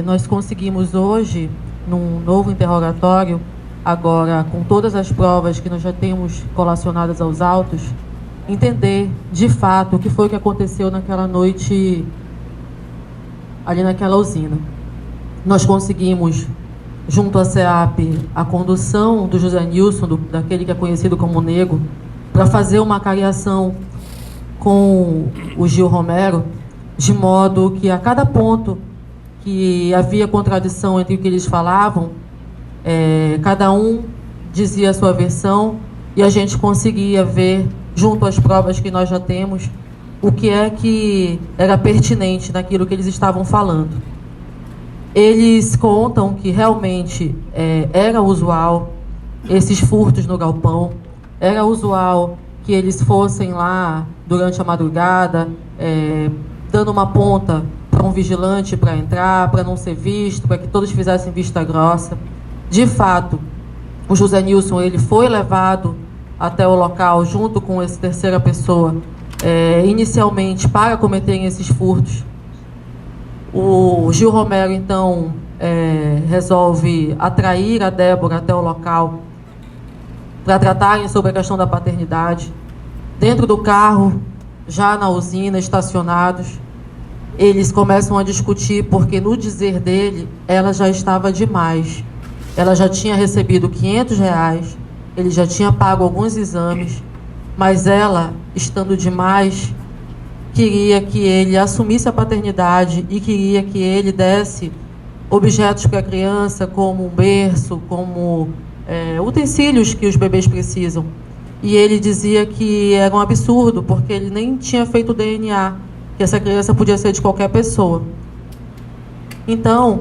Nós conseguimos hoje, num novo interrogatório, agora com todas as provas que nós já temos colacionadas aos autos, entender de fato o que foi que aconteceu naquela noite ali naquela usina. Nós conseguimos, junto à SEAP, a condução do José Nilson, daquele que é conhecido como Nego, para fazer uma cariação com o Gil Romero, de modo que a cada ponto que havia contradição entre o que eles falavam, cada um dizia a sua versão e a gente conseguia ver, junto às provas que nós já temos, o que é que era pertinente naquilo que eles estavam falando. Eles contam que realmente era usual esses furtos no galpão, era usual que eles fossem lá durante a madrugada, dando uma ponta para um vigilante para entrar, para não ser visto, para que todos fizessem vista grossa. De fato, o José Nilson ele foi levado até o local junto com essa terceira pessoa, inicialmente para cometerem esses furtos. O Gil Romero, então, resolve atrair a Débora até o local para tratarem sobre a questão da paternidade. Dentro do carro, já na usina, estacionados, eles começam a discutir porque, no dizer dele, ela já estava demais. Ela já tinha recebido R$500, ele já tinha pago alguns exames, mas ela, estando demais, queria que ele assumisse a paternidade e queria que ele desse objetos para a criança, como um berço, como utensílios que os bebês precisam. E ele dizia que era um absurdo, porque ele nem tinha feito o DNA, que essa criança podia ser de qualquer pessoa. Então,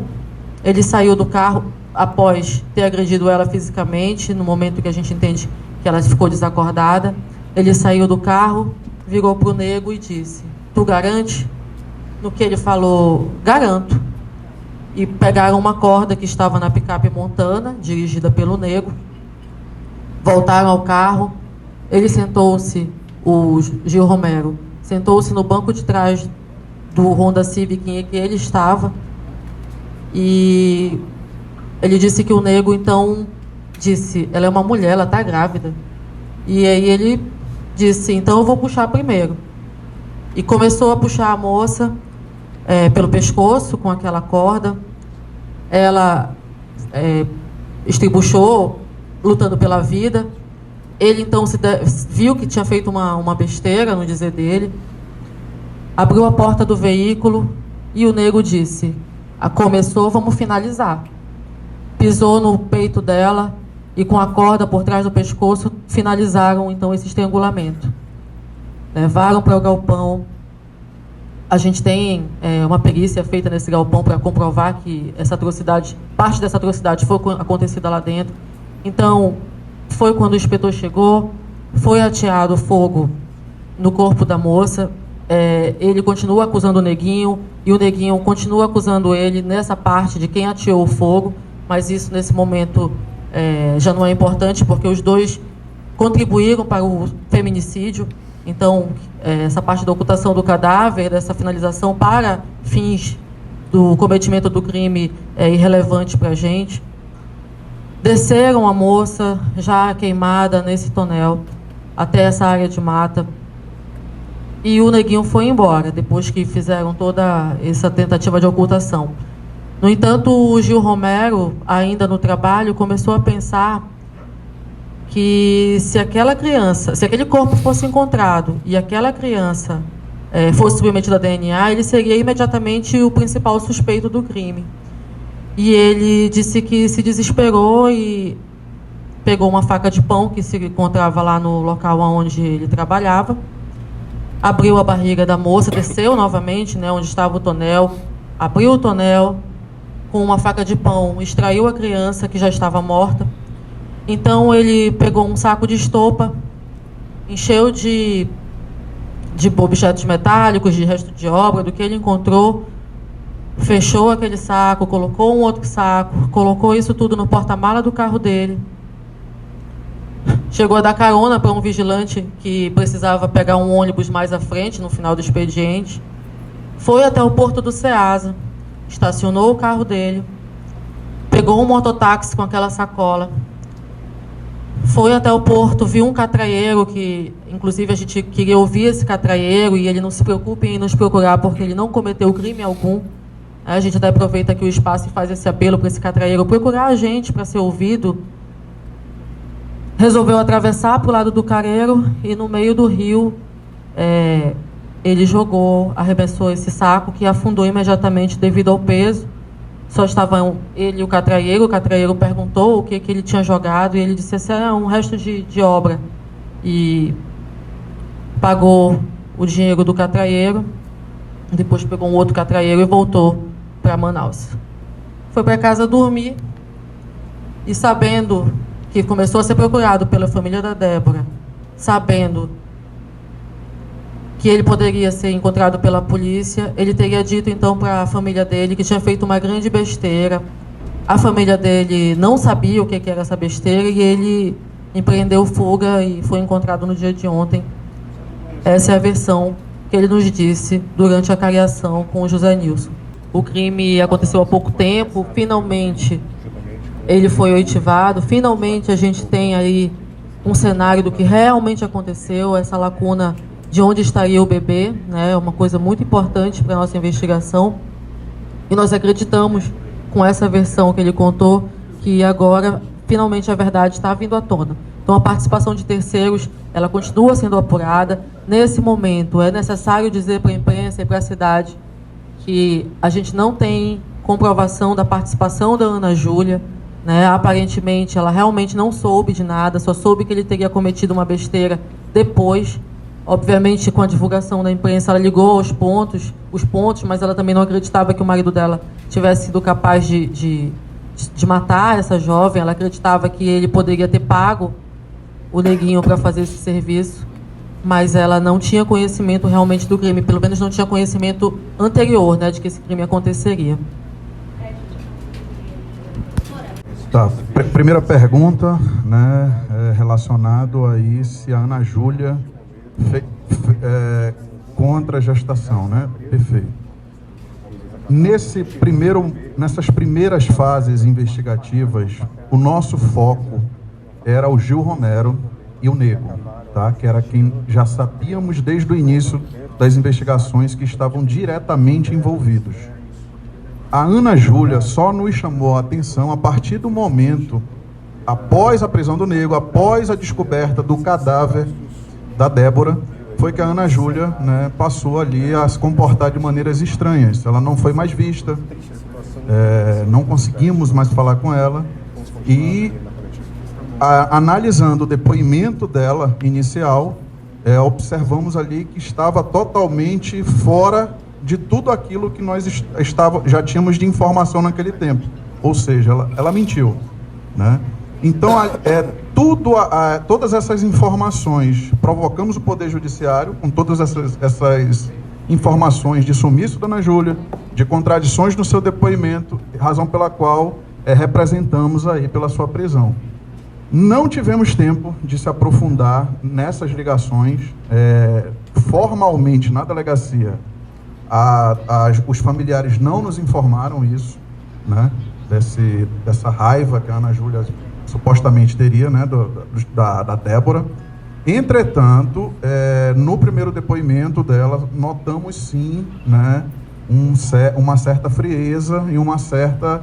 ele saiu do carro após ter agredido ela fisicamente, no momento que a gente entende que ela ficou desacordada. Ele saiu do carro, virou para o Nego e disse: "Tu garante?" No que ele falou: "Garanto." E pegaram uma corda que estava na picape Montana, dirigida pelo Nego, voltaram ao carro. Ele sentou-se, o Gil Romero, sentou-se no banco de trás do Honda Civic em que ele estava, e ele disse que o Nego, então, disse: "Ela é uma mulher, ela está grávida." E aí ele disse: "Então eu vou puxar primeiro." E começou a puxar a moça pelo pescoço com aquela corda. Ela estribuchou, lutando pela vida. Ele então viu que tinha feito uma besteira, no dizer dele, abriu a porta do veículo e o Nego disse: "Começou, vamos finalizar." Pisou no peito dela e, com a corda por trás do pescoço, finalizaram então esse estrangulamento. Levaram para o galpão. A gente tem uma perícia feita nesse galpão para comprovar que essa atrocidade, parte dessa atrocidade foi acontecida lá dentro. Então, foi quando o inspetor chegou, foi ateado fogo no corpo da moça. Ele continua acusando o Neguinho e o Neguinho continua acusando ele nessa parte de quem ateou o fogo, mas isso nesse momento já não é importante, porque os dois contribuíram para o feminicídio. Então, essa parte da ocultação do cadáver, dessa finalização para fins do cometimento do crime é irrelevante para a gente. Desceram a moça, já queimada nesse tonel, até essa área de mata. E o Neguinho foi embora, depois que fizeram toda essa tentativa de ocultação. No entanto, o Gil Romero, ainda no trabalho, começou a pensar que se aquele corpo fosse encontrado e aquela criança fosse submetida a DNA, ele seria imediatamente o principal suspeito do crime. E ele disse que se desesperou e pegou uma faca de pão que se encontrava lá no local onde ele trabalhava, abriu a barriga da moça, desceu novamente, onde estava o tonel, abriu o tonel com uma faca de pão, extraiu a criança que já estava morta. Então ele pegou um saco de estopa, encheu de objetos metálicos, de resto de obra, do que ele encontrou, fechou aquele saco, colocou um outro saco, colocou isso tudo no porta-mala do carro dele. Chegou a dar carona para um vigilante que precisava pegar um ônibus mais à frente, no final do expediente. Foi até o porto do Ceasa. estacionou o carro dele, pegou um mototáxi com aquela sacola, foi até o porto, viu um catraieiro, que inclusive a gente queria ouvir esse catraieiro, e ele não se preocupe em nos procurar porque ele não cometeu crime algum. A gente até aproveita aqui o espaço e faz esse apelo para esse catraieiro procurar a gente para ser ouvido. Resolveu atravessar para o lado do careiro e no meio do rio ele arremessou esse saco, que afundou imediatamente devido ao peso. Só estavam ele e o catraieiro perguntou o que ele tinha jogado, e ele disse: esse é um resto de obra. E pagou o dinheiro do catraieiro, depois pegou um outro catraieiro e voltou para Manaus. Foi para casa dormir, e sabendo que começou a ser procurado pela família da Débora, sabendo que ele poderia ser encontrado pela polícia, ele teria dito então para a família dele que tinha feito uma grande besteira. A família dele não sabia o que era essa besteira, e ele empreendeu fuga e foi encontrado no dia de ontem. Essa é a versão que ele nos disse durante a cariação com o José Nilson. O crime aconteceu há pouco tempo, finalmente ele foi oitivado, finalmente a gente tem aí um cenário do que realmente aconteceu, essa lacuna de onde estaria o bebê, né? É uma coisa muito importante para a nossa investigação. E nós acreditamos, com essa versão que ele contou, que agora, finalmente, a verdade está vindo à tona. Então, a participação de terceiros, ela continua sendo apurada. Nesse momento, é necessário dizer para a imprensa e para a cidade que a gente não tem comprovação da participação da Ana Júlia, né? Aparentemente, ela realmente não soube de nada, só soube que ele teria cometido uma besteira depois. Obviamente, com a divulgação da imprensa, ela ligou os pontos, mas ela também não acreditava que o marido dela tivesse sido capaz de matar essa jovem. Ela acreditava que ele poderia ter pago o neguinho para fazer esse serviço, mas ela não tinha conhecimento realmente do crime, pelo menos não tinha conhecimento anterior, né, de que esse crime aconteceria. Tá. Primeira pergunta, né, relacionado aí se a Ana Júlia contra a gestação, né? Perfeito. Nessas primeiras fases investigativas, o nosso foco era o Gil Romero e o Nego, tá? Que era quem já sabíamos desde o início das investigações que estavam diretamente envolvidos. A Ana Júlia só nos chamou a atenção a partir do momento, após a prisão do Nego, após a descoberta do cadáver da Débora, foi que a Ana Júlia, né, passou ali a se comportar de maneiras estranhas. Ela não foi mais vista, não conseguimos mais falar com ela, e analisando o depoimento dela inicial, observamos ali que estava totalmente fora de tudo aquilo que nós já tínhamos de informação naquele tempo. Ou seja, ela mentiu, né? Então, todas essas informações, provocamos o Poder Judiciário com todas essas informações de sumiço da Ana Júlia, de contradições no seu depoimento, razão pela qual representamos aí pela sua prisão. Não tivemos tempo de se aprofundar nessas ligações. Formalmente, na delegacia, os familiares não nos informaram isso, né, dessa raiva que a Ana Júlia supostamente teria, né, da Débora. Entretanto, no primeiro depoimento dela, notamos sim, né, uma certa frieza e uma certa,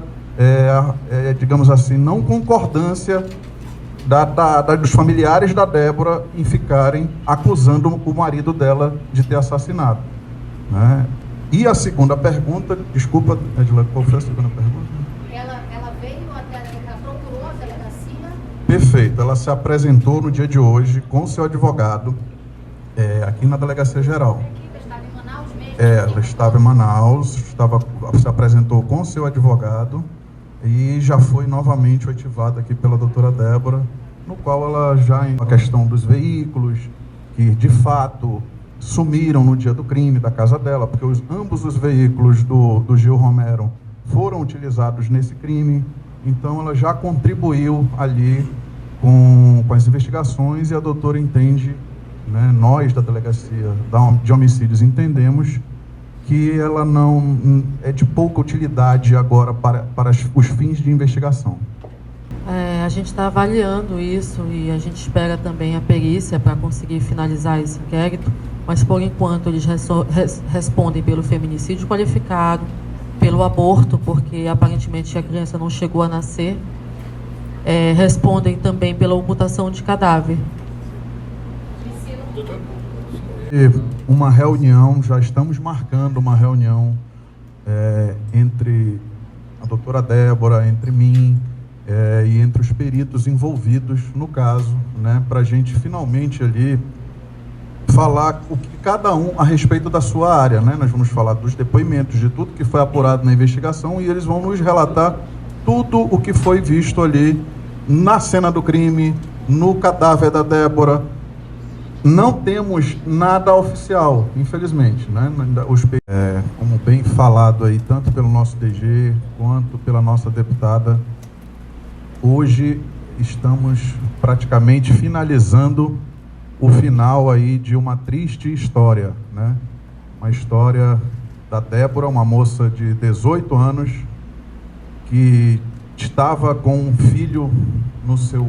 digamos assim, não concordância dos familiares da Débora em ficarem acusando o marido dela de ter assassinado, né? E a segunda pergunta, desculpa, Edila, qual foi a segunda pergunta? Ela veio até, ela procurou a delegacia? Perfeito, ela se apresentou no dia de hoje com seu advogado, aqui na Delegacia Geral. Ela estava em Manaus mesmo? Ela estava em Manaus, se apresentou com seu advogado e já foi novamente ativada aqui pela doutora Débora, no qual ela a questão dos veículos, que de fato sumiram no dia do crime da casa dela, porque ambos os veículos do Gil Romero foram utilizados nesse crime. Então ela já contribuiu ali com as investigações, e a doutora entende, né, nós da Delegacia de Homicídios entendemos que ela não é de pouca utilidade agora para os fins de investigação. A gente está avaliando isso e a gente espera também a perícia para conseguir finalizar esse inquérito, mas por enquanto eles respondem pelo feminicídio qualificado, pelo aborto, porque aparentemente a criança não chegou a nascer, respondem também pela ocultação de cadáver. Uma reunião, já estamos marcando uma reunião entre a doutora Débora, entre mim e entre os peritos envolvidos no caso, né, para a gente finalmente ali falar o que cada um a respeito da sua área, né? Nós vamos falar dos depoimentos, de tudo que foi apurado na investigação, e eles vão nos relatar tudo o que foi visto ali na cena do crime, no cadáver da Débora. Não temos nada oficial, infelizmente, né? Como bem falado aí, tanto pelo nosso DG quanto pela nossa deputada, hoje estamos praticamente finalizando o final aí de uma triste história, né? Uma história da Débora, uma moça de 18 anos que estava com um filho no seu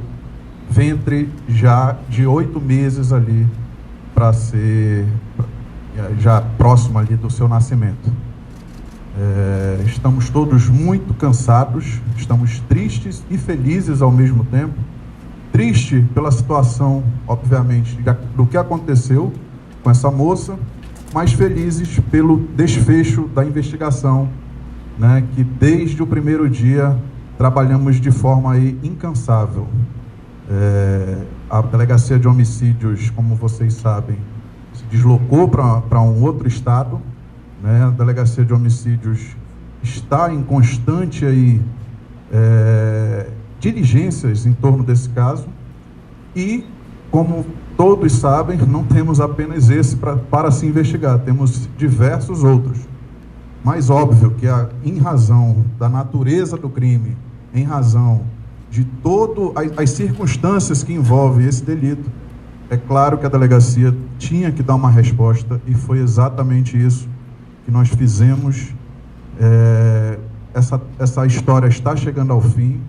ventre já de 8 meses ali, para ser já próximo ali do seu nascimento. Estamos todos muito cansados, estamos tristes e felizes ao mesmo tempo. Triste pela situação, obviamente, do que aconteceu com essa moça, mas felizes pelo desfecho da investigação, né, que desde o primeiro dia trabalhamos de forma aí incansável. A Delegacia de Homicídios, como vocês sabem, se deslocou para um outro estado, né? A Delegacia de Homicídios está em constante aí, diligências em torno desse caso, e, como todos sabem, não temos apenas esse para se investigar, temos diversos outros. Mas óbvio que em razão da natureza do crime, em razão de todas as circunstâncias que envolvem esse delito, é claro que a delegacia tinha que dar uma resposta, e foi exatamente isso que nós fizemos. Essa história está chegando ao fim.